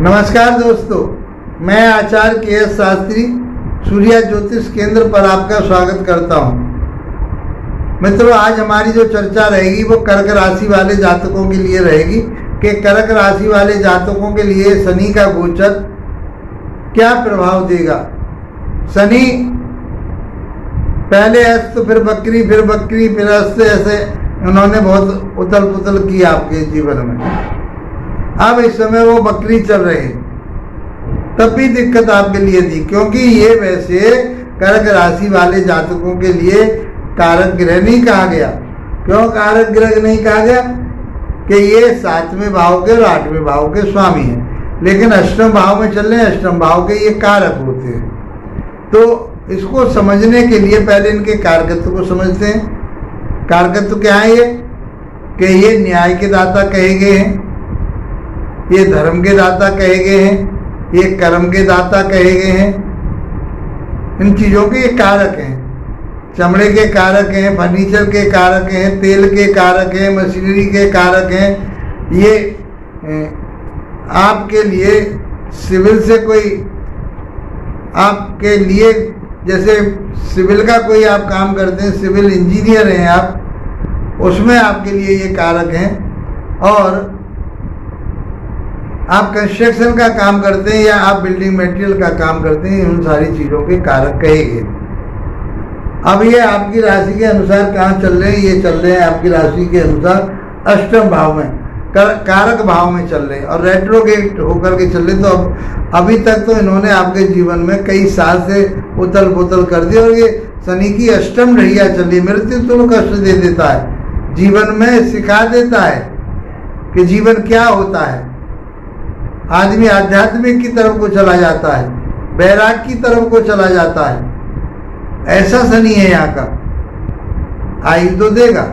नमस्कार दोस्तों, मैं आचार्य के.एस. शास्त्री सूर्या ज्योतिष केंद्र पर आपका स्वागत करता हूं। मित्रों, आज हमारी जो चर्चा रहेगी वो कर्क राशि वाले जातकों के लिए रहेगी कि कर्क राशि वाले जातकों के लिए शनि का गोचर क्या प्रभाव देगा। शनि पहले अस्त, फिर बकरी, फिर अस्त, ऐसे उन्होंने बहुत उथल पुथल की आपके जीवन में। अब इस समय वो बकरी चल रहे हैं, तब भी दिक्कत आपके लिए थी, क्योंकि ये वैसे कर्क राशि वाले जातकों के लिए कारक ग्रह नहीं कहा गया। क्यों कारक ग्रह नहीं कहा गया? कि ये 7वें भाव के और 8वें भाव के स्वामी हैं, लेकिन अष्टम भाव में चल रहे हैं। अष्टम भाव के ये कारक होते हैं। तो इसको समझने के लिए पहले इनके कारकत्व को समझते हैं। कारकत्व क्या है? ये कि ये न्याय के दाता कहे गए हैं, ये धर्म के दाता कहे गए हैं, ये कर्म के दाता कहे गए हैं। इन चीज़ों के ये कारक हैं। चमड़े के कारक हैं, फर्नीचर के कारक हैं, तेल के कारक हैं, मशीनरी के कारक हैं। ये आपके लिए सिविल से कोई, आपके लिए जैसे सिविल का कोई आप काम करते हैं, सिविल इंजीनियर हैं आप, उसमें आपके लिए ये कारक हैं। और आप कंस्ट्रक्शन का काम करते हैं या आप बिल्डिंग मटेरियल का काम करते हैं, उन सारी चीज़ों के कारक कहेंगे। अब ये आपकी राशि के अनुसार कहाँ चल रहे हैं? ये चल रहे हैं आपकी राशि के अनुसार अष्टम भाव में, कारक भाव में चल रहे हैं और रेट्रोगेट होकर के चल रहे। तो अब अभी तक तो इन्होंने आपके जीवन में कई साल से उथल पुथल कर दी, और ये शनि की अष्टम ढैया चल रही, मृत्यु तुल्य कष्ट दे देता है, जीवन में सिखा देता है कि जीवन क्या होता है। आदमी आध्यात्मिक की तरफ को चला जाता है, बैराग की तरफ को चला जाता है। ऐसा शनि है यहाँ का। आयु तो देगा,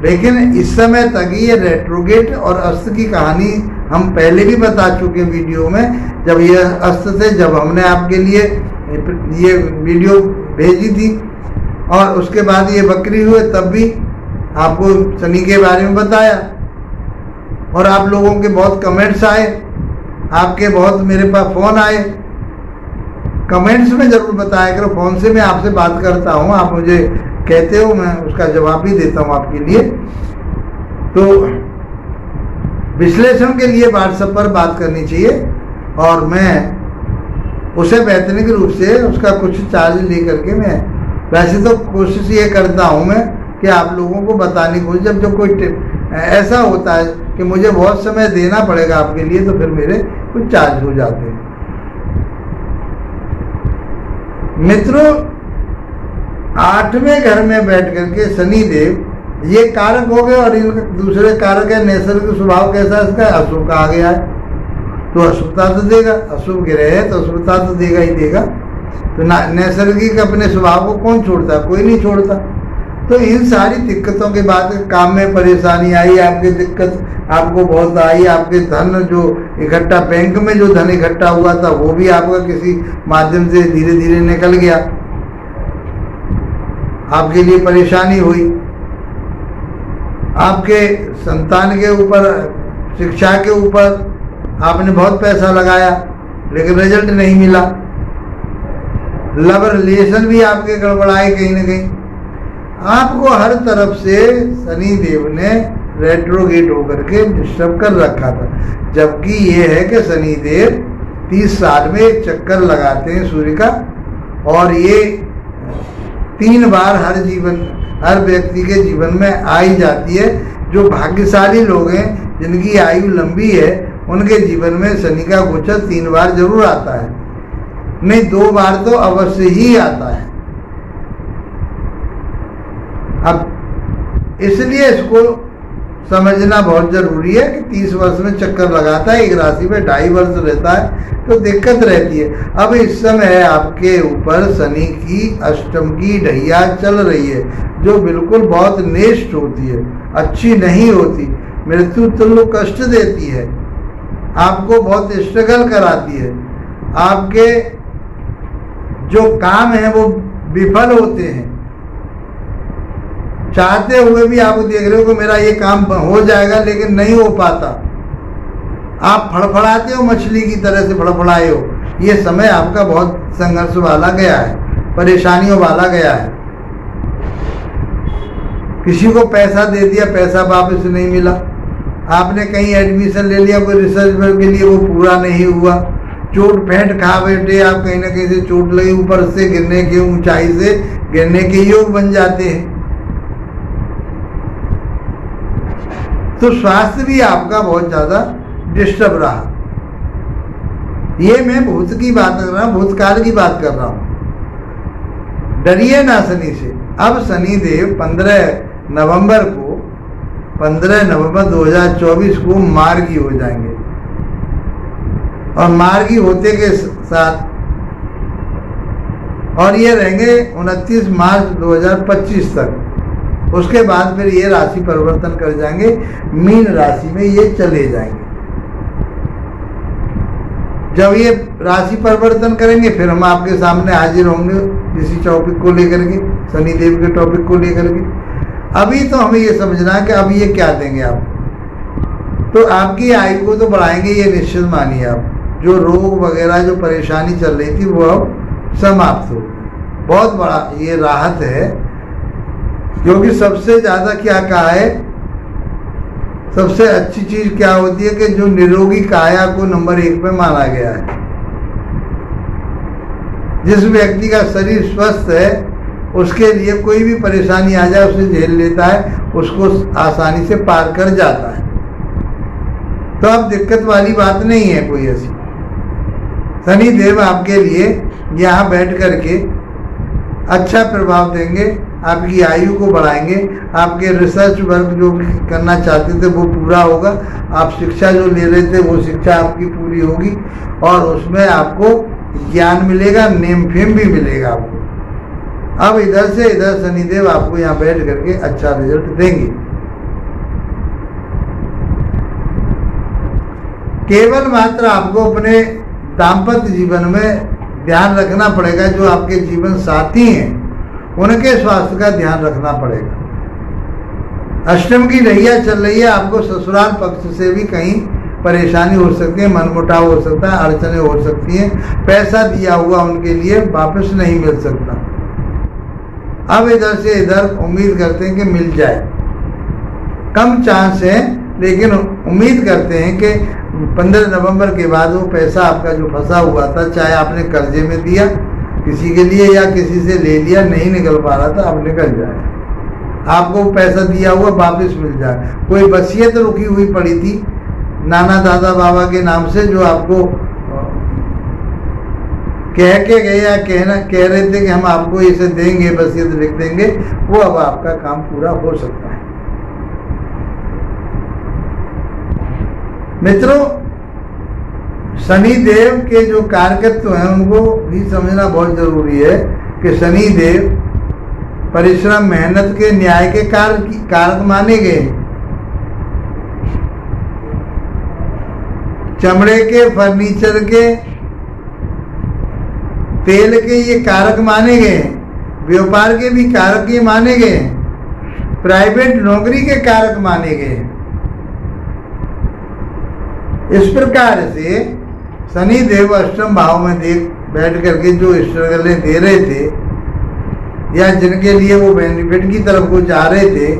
लेकिन इस समय तक ये रेट्रोगेट और अस्त की कहानी हम पहले भी बता चुके वीडियो में। जब ये अस्त थे, जब हमने आपके लिए ये वीडियो भेजी थी, और उसके बाद ये बकरी हुए, तब भी आपको शनि के बारे में बताया। और आप लोगों के बहुत कमेंट्स आए, आपके बहुत मेरे पास फ़ोन आए। कमेंट्स में ज़रूर बताया करो, फ़ोन से मैं आपसे बात करता हूँ, आप मुझे कहते हो, मैं उसका जवाब भी देता हूँ आपके लिए। तो विश्लेषण के लिए व्हाट्सएप पर बात करनी चाहिए, और मैं उसे बेहतरीन रूप से उसका कुछ चार्ज ले करके, मैं वैसे तो कोशिश ये करता हूँ मैं कि आप लोगों को बताने की कोशिश। जब कोई ऐसा होता है कि मुझे बहुत समय देना पड़ेगा आपके लिए, तो फिर मेरे कुछ चार्ज हो जाते हैं। मित्रों, 8वें घर में बैठ करके शनि देव ये कारक हो गए, और इनका दूसरे कारक है नैसर्गिक स्वभाव कैसा है इसका? अशुभ का आ गया है, तो अशुभता तो देगा। अशुभ ग्रह है तो अशुभता तो देगा ही देगा। तो नैसर्गिक अपने स्वभाव को कौन छोड़ता? कोई नहीं छोड़ता। तो इन सारी दिक्कतों के बाद काम में परेशानी आई, आपकी दिक्कत आपको बहुत आई। आपके धन जो इकट्ठा, बैंक में जो धन इकट्ठा हुआ था, वो भी आपका किसी माध्यम से धीरे धीरे निकल गया, आपके लिए परेशानी हुई। आपके संतान के ऊपर, शिक्षा के ऊपर आपने बहुत पैसा लगाया, लेकिन रिजल्ट नहीं मिला। लव रिलेशन भी आपके गड़बड़ाए कहीं न कहीं। आपको हर तरफ से शनि देव ने रेट्रोगेट होकर के डिस्टर्ब कर रखा था। जबकि ये है कि शनि देव 30 साल में एक चक्कर लगाते हैं सूर्य का, और ये 3 बार हर व्यक्ति के जीवन में आई जाती है। जो भाग्यशाली लोग हैं, जिनकी आयु लंबी है, उनके जीवन में शनि का गोचर 3 बार जरूर आता है, नहीं 2 बार तो अवश्य ही आता है। अब इसलिए इसको समझना बहुत जरूरी है कि 30 वर्ष में चक्कर लगाता है, एक राशि में 2.5 वर्ष रहता है, तो दिक्कत रहती है। अब इस समय आपके ऊपर शनि की अष्टम की ढैया चल रही है, जो बिल्कुल बहुत नेस्ट होती है, अच्छी नहीं होती, मृत्यु तुल्य कष्ट देती है, आपको बहुत स्ट्रगल कराती है। आपके जो काम है वो विफल होते हैं। चाहते हुए भी आप देख रहे हो कि मेरा ये काम हो जाएगा, लेकिन नहीं हो पाता। आप फड़फड़ाते हो, मछली की तरह से फड़फड़ाए हो। ये समय आपका बहुत संघर्ष वाला गया है, परेशानियों वाला गया है। किसी को पैसा दे दिया, पैसा वापस नहीं मिला। आपने कहीं एडमिशन ले लिया कोई रिसर्च के लिए, वो पूरा नहीं हुआ। चोट फेंट खा बैठे आप, कहीं ना कहीं से चोट लगी, ऊपर से गिरने के, ऊंचाई से गिरने के योग बन जाते हैं। तो स्वास्थ्य भी आपका बहुत ज्यादा डिस्टर्ब रहा। ये मैं भूत की बात कर रहा हूँ, भूतकाल की बात कर रहा हूँ। डरिए ना शनि से। अब शनि देव 15 नवंबर 2024 को मार्गी हो जाएंगे, और मार्गी होते के साथ और ये रहेंगे 29 मार्च 2025 तक। उसके बाद फिर ये राशि परिवर्तन कर जाएंगे, मीन राशि में ये चले जाएंगे। जब ये राशि परिवर्तन करेंगे फिर हम आपके सामने हाजिर होंगे इसी टॉपिक को लेकर के, शनि देव के टॉपिक को लेकर के। अभी तो हमें ये समझना है कि अभी ये क्या देंगे आप। तो आपकी आयु को तो बढ़ाएंगे, ये निश्चित मानिए आप। जो रोग वगैरह, जो परेशानी चल रही थी, वो अब समाप्त हो। बहुत बड़ा ये राहत है, क्योंकि सबसे ज़्यादा क्या कहा है, सबसे अच्छी चीज क्या होती है कि जो निरोगी काया को नंबर 1 पे माना गया है। जिस व्यक्ति का शरीर स्वस्थ है उसके लिए कोई भी परेशानी आ जाए उसे झेल लेता है, उसको आसानी से पार कर जाता है। तो अब दिक्कत वाली बात नहीं है कोई ऐसी। शनि देव आपके लिए यहाँ बैठ करके अच्छा प्रभाव देंगे, आपकी आयु को बढ़ाएंगे, आपके रिसर्च वर्क जो करना चाहते थे वो पूरा होगा, आप शिक्षा जो ले रहे थे वो शिक्षा आपकी पूरी होगी, और उसमें आपको ज्ञान मिलेगा, नेम फेम भी मिलेगा आपको। अब इधर से इधर शनिदेव आपको यहाँ बैठ करके अच्छा रिजल्ट देंगे। केवल मात्र आपको अपने दाम्पत्य जीवन में ध्यान रखना पड़ेगा, जो आपके जीवन साथी हैं उनके स्वास्थ्य का ध्यान रखना पड़ेगा। अष्टम की रहिया चल रही है, आपको ससुराल पक्ष से भी कहीं परेशानी हो सकती है, मनमुटाव हो सकता है, अड़चने हो सकती हैं, पैसा दिया हुआ उनके लिए वापस नहीं मिल सकता। अब इधर से इधर उम्मीद करते हैं कि मिल जाए, कम चांस है, लेकिन उम्मीद करते हैं कि 15 नवंबर के बाद वो पैसा आपका जो फंसा हुआ था, चाहे आपने कर्जे में दिया किसी के लिए या किसी से ले लिया, नहीं निकल पा रहा था, अब निकल जाए, आपको पैसा दिया हुआ वापस मिल जाए। कोई वसीयत रुकी हुई पड़ी थी नाना दादा बाबा के नाम से, जो आपको कह के गए या कह रहे थे कि हम आपको इसे देंगे, वसीयत लिख देंगे, वो अब आपका काम पूरा हो सकता है। मित्रों, शनि देव के जो कारकत्व हैं उनको भी समझना बहुत जरूरी है कि शनि देव परिश्रम, मेहनत के, न्याय के कारक माने गए, चमड़े के, फर्नीचर के, तेल के ये कारक माने गए, व्यापार के भी कारक ये माने गए, प्राइवेट नौकरी के कारक माने गए। इस प्रकार से शनि देव अष्टम भाव में बैठ करके जो स्ट्रगलें दे रहे थे या जिनके लिए वो बेनिफिट की तरफ को जा रहे थे,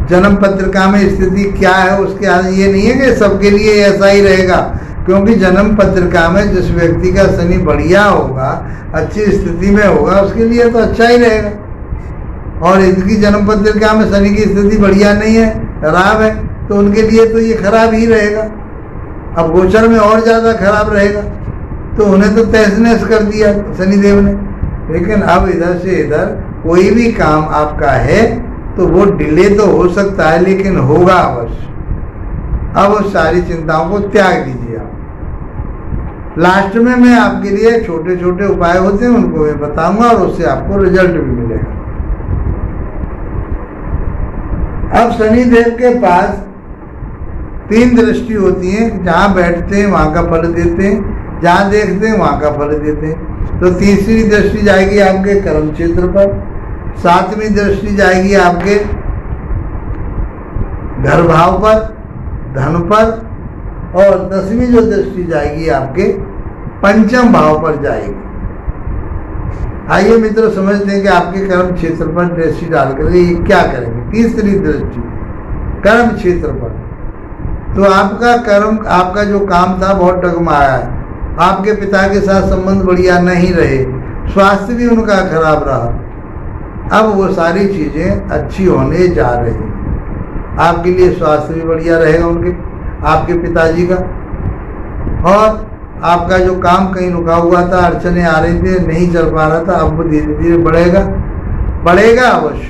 जन्म पत्रिका में स्थिति क्या है उसके ये नहीं है कि सबके लिए ऐसा ही रहेगा, क्योंकि जन्म पत्रिका में जिस व्यक्ति का शनि बढ़िया होगा, अच्छी स्थिति में होगा, उसके लिए तो अच्छा ही रहेगा, और इनकी जन्म पत्रिका में शनि की स्थिति बढ़िया नहीं है, खराब है, तो उनके लिए तो ये खराब ही रहेगा। अब गोचर में और ज़्यादा खराब रहेगा, तो उन्हें तो तहस नहस कर दिया शनिदेव ने। लेकिन अब इधर से इधर कोई भी काम आपका है तो वो डिले तो हो सकता है, लेकिन होगा अवश्य। अब उस सारी चिंताओं को त्याग दीजिए आप। लास्ट में मैं आपके लिए छोटे छोटे उपाय होते हैं उनको मैं बताऊंगा, और उससे आपको रिजल्ट भी मिलेगा। अब शनिदेव के पास 3 दृष्टि होती है, जहाँ बैठते हैं वहाँ का फल देते हैं, जहाँ देखते हैं वहाँ का फल देते हैं। तो तीसरी दृष्टि जाएगी आपके कर्म क्षेत्र पर, 7वीं दृष्टि जाएगी आपके घर भाव पर, धन पर, और 10वीं जो दृष्टि जाएगी आपके पंचम भाव पर जाएगी। आइए मित्रों समझते हैं कि आपके कर्म क्षेत्र पर दृष्टि डालकर ये क्या करेंगे। तीसरी दृष्टि कर्म क्षेत्र पर, तो आपका कर्म, आपका जो काम था बहुत डगमगाया है, आपके पिता के साथ संबंध बढ़िया नहीं रहे, स्वास्थ्य भी उनका खराब रहा, अब वो सारी चीजें अच्छी होने जा रही हैं। आपके लिए स्वास्थ्य भी बढ़िया रहेगा उनके, आपके पिताजी का, और आपका जो काम कहीं रुका हुआ था, अड़चने आ रही थी, नहीं चल पा रहा था, अब वो धीरे धीरे बढ़ेगा अवश्य।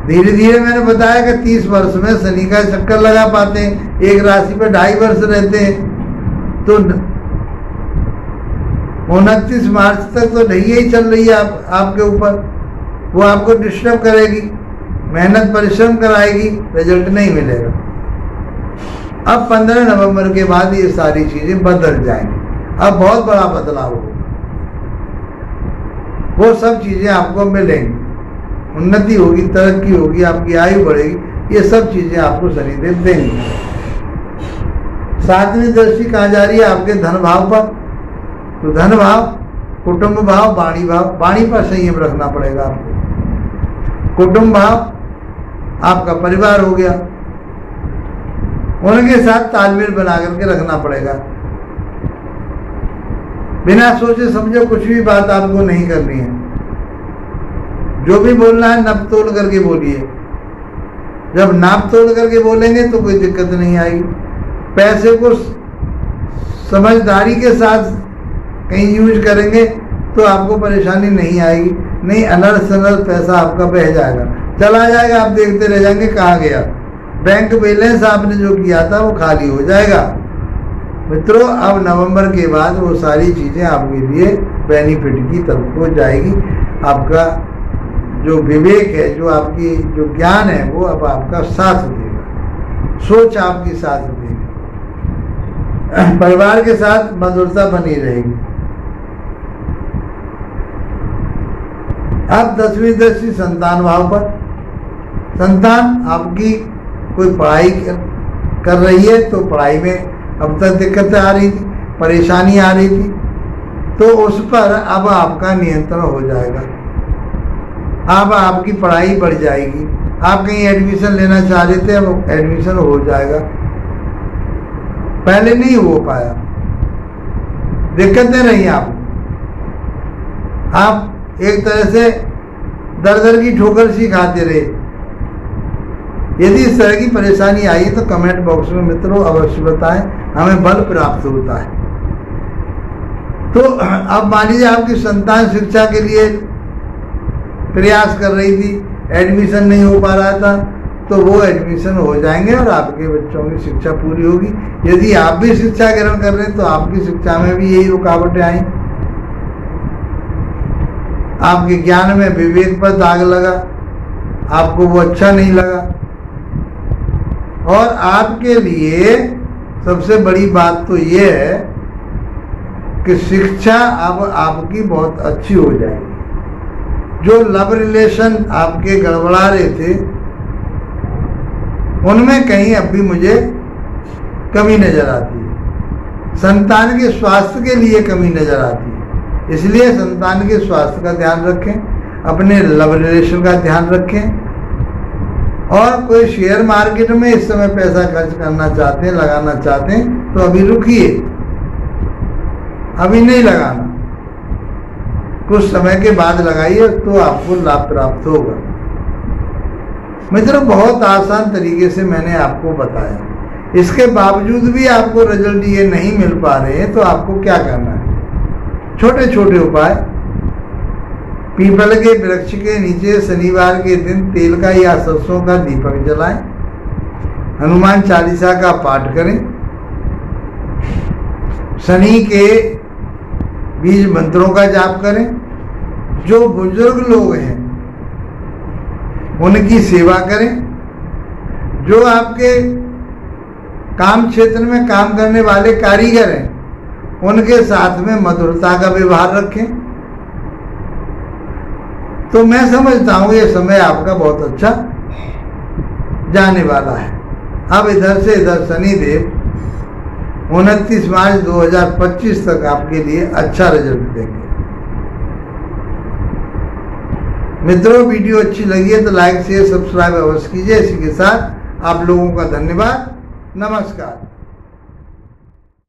धीरे धीरे मैंने बताया कि 30 वर्ष में शनि का चक्कर लगा पाते हैं, एक राशि पर 2.5 वर्ष रहते हैं, तो 29 मार्च तक तो ढैया ही चल रही है आपके ऊपर, वो आपको डिस्टर्ब करेगी, मेहनत परिश्रम कराएगी, रिजल्ट नहीं मिलेगा। अब 15 नवंबर के बाद ये सारी चीजें बदल जाएंगी, अब बहुत बड़ा बदलाव होगा, वो सब चीजें आपको मिलेंगी, उन्नति होगी, तरक्की होगी, आपकी आयु बढ़ेगी, ये सब चीजें आपको शनिदेव देंगे। 7वीं दृष्टि कहाँ जा रही है? आपके धन भाव पर। तो धन भाव, कुटुंब भाव, वाणी भाव, वाणी पर संयम रखना पड़ेगा आपको। कुटुंब भाव आपका परिवार हो गया, उनके साथ तालमेल बना करके रखना पड़ेगा। बिना सोचे समझे कुछ भी बात आपको नहीं करनी है, जो भी बोलना है नाप तोल करके बोलिए। जब नाप तोल करके बोलेंगे तो कोई दिक्कत नहीं आएगी। पैसे को समझदारी के साथ कहीं यूज करेंगे तो आपको परेशानी नहीं आएगी, नहीं अनर्थ शनर्थ पैसा आपका बह जाएगा, चला जाएगा, आप देखते रह जाएंगे कहाँ गया। बैंक बैलेंस आपने जो किया था वो खाली हो जाएगा। मित्रों, अब नवंबर के बाद वो सारी चीज़ें आपके लिए बेनिफिट की तरफ हो जाएगी। आपका जो विवेक है, जो आपकी जो ज्ञान है, वो अब आपका साथ देगा, सोच आपकी साथ देगी, परिवार के साथ मधुरता बनी रहेगी। अब 10वीं दृष्टि संतान भाव पर। संतान आपकी कोई पढ़ाई कर रही है तो पढ़ाई में अब तक दिक्कतें आ रही थी, परेशानी आ रही थी, तो उस पर अब आपका नियंत्रण हो जाएगा। अब आपकी पढ़ाई बढ़ जाएगी। आप कहीं एडमिशन लेना चाह रहे थे, अब एडमिशन हो जाएगा, पहले नहीं हो पाया, दिक्कतें रही आप एक तरह से दर दर की ठोकर सी खाते रहे। यदि इस तरह की परेशानी आई तो कमेंट बॉक्स में मित्रों अवश्य बताएं, हमें बल प्राप्त होता है। तो अब मान लीजिए आपकी संतान शिक्षा के लिए प्रयास कर रही थी, एडमिशन नहीं हो पा रहा था, तो वो एडमिशन हो जाएंगे और आपके बच्चों की शिक्षा पूरी होगी। यदि आप भी शिक्षा ग्रहण कर रहे हैं तो आपकी शिक्षा में भी यही रुकावटें आई, आपके ज्ञान में विवेक पर दाग लगा, आपको वो अच्छा नहीं लगा। और आपके लिए सबसे बड़ी बात तो ये है कि शिक्षा अब आपकी बहुत अच्छी हो जाएगी। जो लव रिलेशन आपके गड़बड़ा रहे थे उनमें कहीं अब भी मुझे कमी नजर आती है। संतान के स्वास्थ्य के लिए कमी नजर आती है, इसलिए संतान के स्वास्थ्य का ध्यान रखें, अपने लव रिलेशन का ध्यान रखें। और कोई शेयर मार्केट में इस समय पैसा खर्च करना चाहते हैं, लगाना चाहते हैं, तो अभी रुकिए, अभी नहीं लगाना, कुछ समय के बाद लगाइए तो आपको लाभ प्राप्त होगा। मित्रों, बहुत आसान तरीके से मैंने आपको बताया, इसके बावजूद भी आपको रिजल्ट ये नहीं मिल पा रहे हैं तो आपको क्या करना है? छोटे छोटे उपाय। पीपल के वृक्ष के नीचे शनिवार के दिन तेल का या सरसों का दीपक जलाएं, हनुमान चालीसा का पाठ करें, शनि के बीज मंत्रों का जाप करें। जो बुजुर्ग लोग हैं उनकी सेवा करें। जो आपके काम क्षेत्र में काम करने वाले कारीगर हैं उनके साथ में मधुरता का व्यवहार रखें। तो मैं समझता हूँ ये समय आपका बहुत अच्छा जाने वाला है। अब इधर से इधर शनिदेव 29 मार्च 2025 तक आपके लिए अच्छा रिजल्ट देंगे। मित्रों, वीडियो अच्छी लगी है तो लाइक शेयर सब्सक्राइब अवश्य कीजिए। इसी के साथ आप लोगों का धन्यवाद। नमस्कार।